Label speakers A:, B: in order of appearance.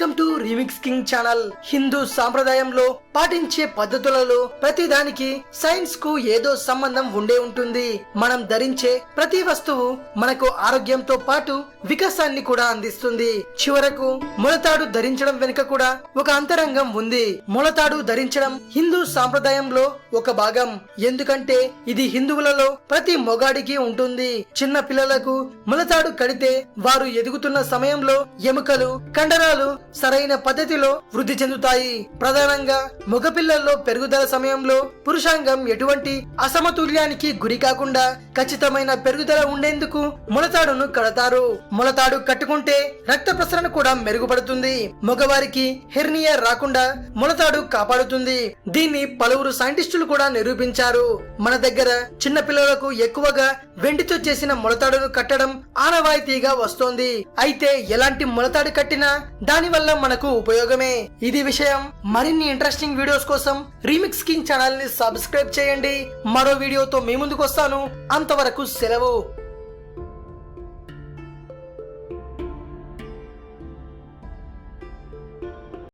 A: Welcome to remix king channel. Hindu సాంప్రదాయంలో పాటించే పద్ధతులలో ప్రతి దానికి సైన్స్ కు ఏదో సంబంధం ఉండే ఉంటుంది. మనం ధరించే ప్రతి వస్తువు మనకు ఆరోగ్యంతో పాటు వికాసాన్ని కూడా అందిస్తుంది. చివరకు మొలతాడు ధరించడం వెనుక కూడా ఒక అంతరంగం ఉంది. మొలతాడు ధరించడం హిందూ సాంప్రదాయంలో ఒక భాగం. ఎందుకంటే ఇది హిందువులలో ప్రతి మొగాడికి ఉంటుంది. చిన్న పిల్లలకు మొలతాడు కడితే వారు ఎదుగుతున్న సమయంలో ఎముకలు కండరాలు సరైన పద్ధతిలో వృద్ధి చెందుతాయి. ప్రధానంగా మగపిల్లల్లో పెరుగుదల సమయంలో పురుషాంగం ఎటువంటి అసమతుల్యానికి గురి కాకుండా ఖచ్చితమైన పెరుగుదల ఉండేందుకు మొలతాడును కడతారు. మొలతాడు కట్టుకుంటే రక్త ప్రసరణ కూడా మెరుగుపడుతుంది. మగవారికి హెర్నియా రాకుండా మొలతాడు కాపాడుతుంది. దీన్ని పలువురు సైంటిస్టులు కూడా నిరూపించారు. మన దగ్గర చిన్న పిల్లలకు ఎక్కువగా వెండితో చేసిన మొలతాడును కట్టడం ఆనవాయితీగా వస్తోంది. అయితే ఎలాంటి మొలతాడు కట్టినా దాని వల్ల మనకు ఉపయోగమే. ఇది విషయం. మరిన్ని ఇంట్రెస్టింగ్ వీడియోస్ కోసం రీమిక్స్ కింగ్ ఛానల్ ని సబ్స్క్రైబ్ చేయండి. మరో వీడియోతో మీ ముందుకు వస్తాను. అంతవరకు సెలవు.